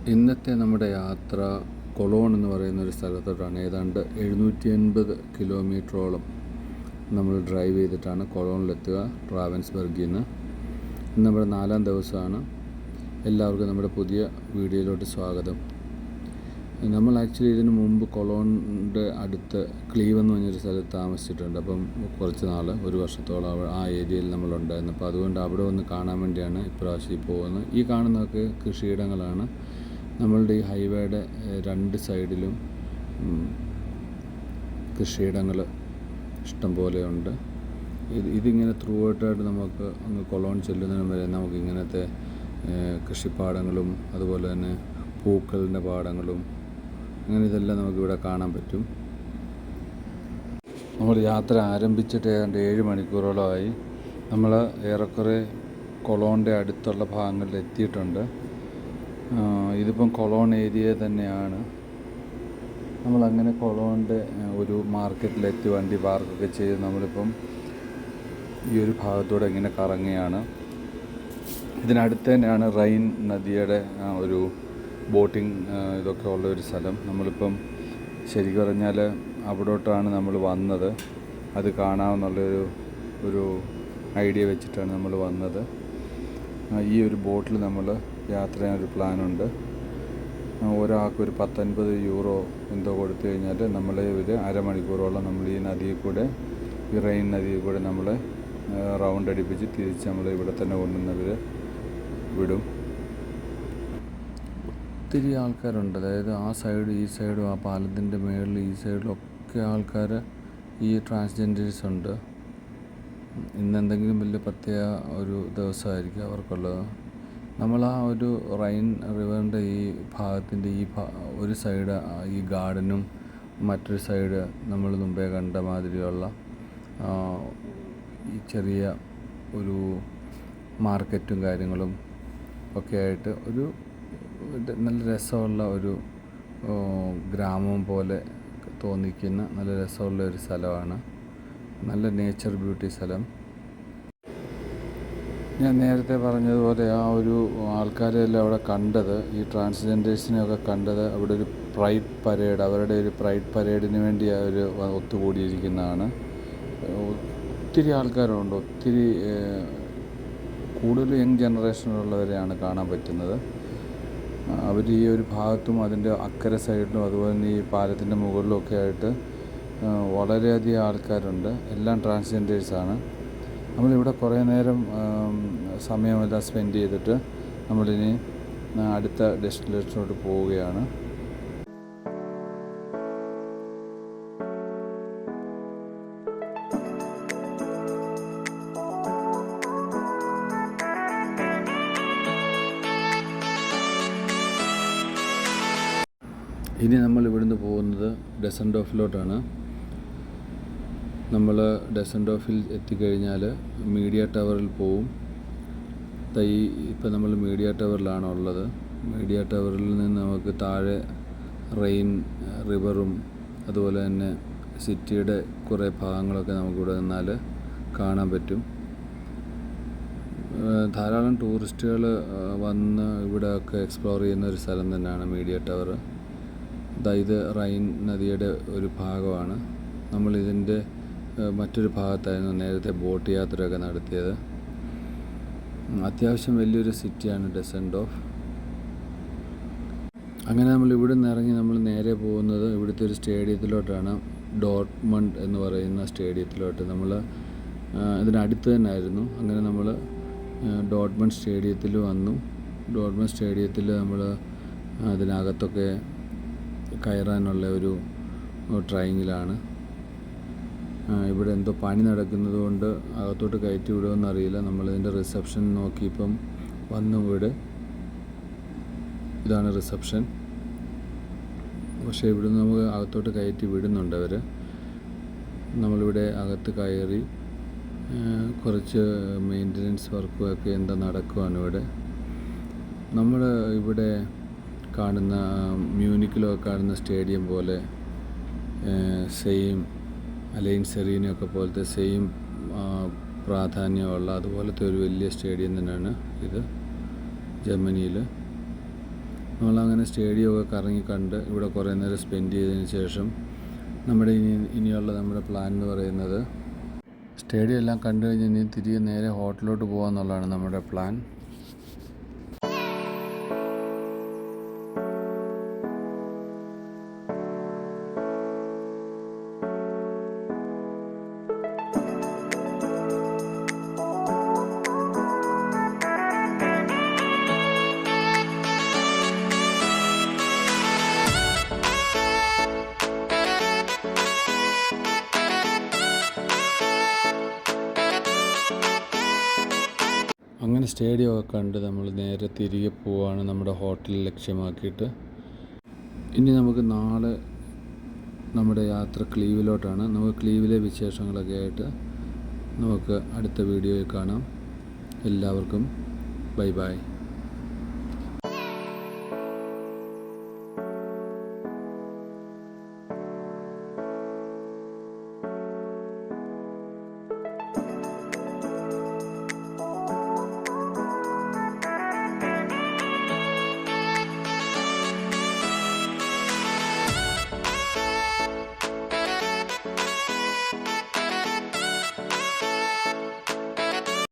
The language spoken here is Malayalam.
ഇന്നത്തെ നമ്മുടെ യാത്ര കൊളോൺ എന്ന് പറയുന്ന ഒരു സ്ഥലത്തോട്ടാണ്. ഏതാണ്ട് 780 കിലോമീറ്ററോളം നമ്മൾ ഡ്രൈവ് ചെയ്തിട്ടാണ് കൊളോണിലെത്തുക റാവൻസ്ബർഗിൽ നിന്ന്. ഇന്ന് നമ്മുടെ 4-ാം ദിവസമാണ്. എല്ലാവർക്കും നമ്മുടെ പുതിയ വീഡിയോയിലോട്ട് സ്വാഗതം. നമ്മൾ ആക്ച്വലി ഇതിന് മുമ്പ് കൊളോണിൻ്റെ അടുത്ത് ക്ലീവ് എന്ന് പറഞ്ഞൊരു സ്ഥലത്ത് താമസിച്ചിട്ടുണ്ട്. അപ്പം കുറച്ച് നാൾ, ഒരു വർഷത്തോളം ആ ഏരിയയിൽ നമ്മളുണ്ടായിരുന്നു. അപ്പോൾ അതുകൊണ്ട് അവിടെ ഒന്ന് കാണാൻ വേണ്ടിയാണ് ഇപ്രാവശ്യം പോകുന്നത്. ഈ കാണുന്നതൊക്കെ കൃഷിയിടങ്ങളാണ്. നമ്മളുടെ ഈ ഹൈവേയുടെ 2 സൈഡിലും കൃഷിയിടങ്ങൾ ഇഷ്ടം പോലെയുണ്ട്. ഇതിങ്ങനെ ത്രൂ ഔട്ടായിട്ട് നമുക്ക് അങ്ങ് കൊളോൺ ചെല്ലുന്നതിന് വരെ നമുക്ക് ഇങ്ങനത്തെ കൃഷിപ്പാടങ്ങളും അതുപോലെ തന്നെ പൂക്കളിൻ്റെ പാടങ്ങളും അങ്ങനെ ഇതെല്ലാം നമുക്കിവിടെ കാണാൻ പറ്റും. നമ്മൾ യാത്ര ആരംഭിച്ചിട്ട് ഏതാണ്ട് 7 മണിക്കൂറോളമായി. നമ്മൾ ഏറെക്കുറെ കൊളോണിൻ്റെ അടുത്തുള്ള ഭാഗങ്ങളിൽ എത്തിയിട്ടുണ്ട്. ഇതിപ്പം കൊളോൺ ഏരിയ തന്നെയാണ്. നമ്മളങ്ങനെ കൊളോണിൻ്റെ ഒരു മാർക്കറ്റിലെത്തി വണ്ടി പാർക്കൊക്കെ ചെയ്ത് നമ്മളിപ്പം ഈ ഒരു ഭാഗത്തൂടെ ഇങ്ങനെ കറങ്ങുകയാണ്. ഇതിനടുത്ത് തന്നെയാണ് റൈൻ നദിയുടെ ഒരു ബോട്ടിങ് ഇതൊക്കെ ഉള്ളൊരു സ്ഥലം. നമ്മളിപ്പം ശരിക്കും പറഞ്ഞാൽ അവിടോട്ടാണ് നമ്മൾ വന്നത്. അത് കാണാമെന്നുള്ളൊരു ഐഡിയ വെച്ചിട്ടാണ് നമ്മൾ വന്നത്. ഈ ഒരു ബോട്ടിൽ നമ്മൾ യാത്ര ചെയ്യാനൊരു പ്ലാനുണ്ട്. ഒരാൾക്കൊരു 10-50 യൂറോ എന്തോ കൊടുത്തു കഴിഞ്ഞാൽ നമ്മളെ ഒരു അരമണിക്കൂറോളം നമ്മൾ ഈ നദിയിൽ കൂടെ, ഈ റെയിൻ നദിയിൽ കൂടെ നമ്മൾ റൗണ്ട് അടിപ്പിച്ച് തിരിച്ച് നമ്മൾ ഇവിടെ തന്നെ കൊണ്ടുവന്നവർ വിടും. ഒത്തിരി ആൾക്കാരുണ്ട്. അതായത് ആ സൈഡ് ഈ സൈഡും ആ പാലത്തിൻ്റെ മുകളിൽ ഈ സൈഡിലൊക്കെ ആൾക്കാർ ഈ ട്രാൻസ്ജെൻഡേഴ്സ് ഉണ്ട്. ഇന്നെന്തെങ്കിലും വലിയ പ്രത്യേക ഒരു ദിവസമായിരിക്കും അവർക്കുള്ളത്. നമ്മൾ ആ ഒരു റൈൻ റിവറിൻ്റെ ഈ ഭാഗത്തിൻ്റെ ഒരു സൈഡ് ഈ ഗാർഡനും മറ്റൊരു സൈഡ് നമ്മൾ മുമ്പേ കണ്ട മാതിരിയുള്ള ഈ ചെറിയ ഒരു മാർക്കറ്റും കാര്യങ്ങളും ഒക്കെ ആയിട്ട് ഒരു നല്ല രസമുള്ള ഒരു ഗ്രാമം പോലെ തോന്നിക്കുന്ന നല്ല രസമുള്ള ഒരു സ്ഥലമാണ്. നല്ല നേച്ചർ ബ്യൂട്ടി സ്ഥലം. ഞാൻ നേരത്തെ പറഞ്ഞതുപോലെ ആ ഒരു ആൾക്കാരെല്ലാം അവിടെ കണ്ടത്, ഈ ട്രാൻസ്ജെൻഡേഴ്സിനെയൊക്കെ കണ്ടത് അവിടെ ഒരു പ്രൈഡ് പരേഡ്, അവരുടെ ഒരു പ്രൈഡ് പരേഡിന് വേണ്ടി അവർ ഒത്തുകൂടിയിരിക്കുന്നതാണ്. ഒത്തിരി ആൾക്കാരുണ്ട്. ഒത്തിരി കൂടുതൽ യങ് ജനറേഷനിലുള്ളവരെയാണ് കാണാൻ പറ്റുന്നത്. അവർ ഈ ഒരു ഭാഗത്തും അതിൻ്റെ അക്കരെ സൈഡിലും അതുപോലെ തന്നെ ഈ പാലത്തിൻ്റെ മുകളിലും ഒക്കെ ആയിട്ട് വളരെയധികം ആൾക്കാരുണ്ട്. എല്ലാം ട്രാൻസ്ജെൻഡേഴ്സാണ്. നമ്മളിവിടെ കുറേ നേരം സമയമെല്ലാം സ്പെൻഡ് ചെയ്തിട്ട് നമ്മളിനി അടുത്ത ഡെസ്റ്റിനേഷനിലോട്ട് പോവുകയാണ്. ഇനി നമ്മൾ ഇവിടുന്ന് പോകുന്നത് ഡെസൻഡോഫിലോട്ടാണ്. നമ്മൾ ഡെസൻഡോഫിൽ എത്തിക്കഴിഞ്ഞാൽ മീഡിയ ടവറിൽ പോവും. ഇപ്പം നമ്മൾ മീഡിയ ടവറിലാണ് ഉള്ളത്. മീഡിയ ടവറിൽ നിന്ന് നമുക്ക് താഴെ റെയിൻ റിവറും അതുപോലെ തന്നെ സിറ്റിയുടെ കുറേ ഭാഗങ്ങളൊക്കെ നമുക്കിവിടെ നിന്നാൽ കാണാൻ പറ്റും. ധാരാളം ടൂറിസ്റ്റുകൾ വന്ന് ഇവിടെയൊക്കെ എക്സ്പ്ലോർ ചെയ്യുന്ന ഒരു സ്ഥലം തന്നെയാണ് മീഡിയ ടവർ. ഇത് റൈൻ നദിയുടെ ഒരു ഭാഗമാണ്. നമ്മളിതിൻ്റെ മറ്റൊരു ഭാഗത്തായിരുന്നു നേരത്തെ ബോട്ട് യാത്രയൊക്കെ നടത്തിയത്. അത്യാവശ്യം വലിയൊരു സിറ്റിയാണ് ഡെസൻഡോഫ്. അങ്ങനെ നമ്മൾ ഇവിടെ നിന്ന് ഇറങ്ങി നമ്മൾ നേരെ പോകുന്നത് ഇവിടുത്തെ ഒരു സ്റ്റേഡിയത്തിലോട്ടാണ്. ഡോർട്ട്മണ്ട് എന്ന് പറയുന്ന സ്റ്റേഡിയത്തിലോട്ട്. നമ്മൾ ഇതിനടുത്ത് തന്നെ ആയിരുന്നു. അങ്ങനെ നമ്മൾ ഡോർട്ട്മണ്ട് സ്റ്റേഡിയത്തിൽ വന്നു. ഡോർട്ട്മണ്ട് സ്റ്റേഡിയത്തിൽ നമ്മൾ അതിനകത്തൊക്കെ കയറാനുള്ള ഒരു ട്രയങ്ങിലാണ്. ഇവിടെ എന്തോ പണി നടക്കുന്നത് കൊണ്ട് അകത്തോട്ട് കയറ്റി വിടുമെന്നറിയില്ല. നമ്മളിതിൻ്റെ റിസപ്ഷൻ നോക്കിയപ്പം വന്നു വീട്. ഇതാണ് റിസപ്ഷൻ. പക്ഷേ ഇവിടുന്ന് നമുക്ക് അകത്തോട്ട് കയറ്റി വിടുന്നുണ്ട് അവർ. നമ്മളിവിടെ അകത്ത് കയറി കുറച്ച് മെയിൻ്റനൻസ് വർക്കുമൊക്കെ എന്താ നടക്കുവാണ് ഇവിടെ. നമ്മൾ ഇവിടെ കാണുന്ന മ്യൂണിക്കിലൊക്കെ കാണുന്ന സ്റ്റേഡിയം പോലെ സെയിം അലയൻസ് അരീനയൊക്കെ പോലത്തെ സെയിം പ്രാധാന്യമുള്ള അതുപോലത്തെ ഒരു വലിയ സ്റ്റേഡിയം തന്നെയാണ് ഇത് ജർമ്മനിയിൽ. നമ്മളങ്ങനെ സ്റ്റേഡിയമൊക്കെ കറങ്ങി കണ്ട് ഇവിടെ കുറേ നേരം സ്പെൻഡ് ചെയ്തതിന് ശേഷം നമ്മുടെ ഇനിയുള്ള നമ്മുടെ പ്ലാൻ എന്ന് പറയുന്നത് സ്റ്റേഡിയം എല്ലാം കണ്ടു കഴിഞ്ഞ് ഇനി തിരികെ നേരെ ഹോട്ടലിലോട്ട് പോകാമെന്നുള്ളതാണ് നമ്മുടെ പ്ലാൻ. അങ്ങനെ സ്റ്റേഡിയമൊക്കെ കണ്ട് നമ്മൾ നേരെ തിരികെ പോവുകയാണ് നമ്മുടെ ഹോട്ടൽ ലക്ഷ്യമാക്കിയിട്ട്. ഇനി നമുക്ക് നാളെ നമ്മുടെ യാത്ര ക്ലീവിലോട്ടാണ്. നമുക്ക് ക്ലീവിലെ വിശേഷങ്ങളൊക്കെ ആയിട്ട് നമുക്ക് അടുത്ത വീഡിയോയിൽ കാണാം. എല്ലാവർക്കും ബൈ ബൈ.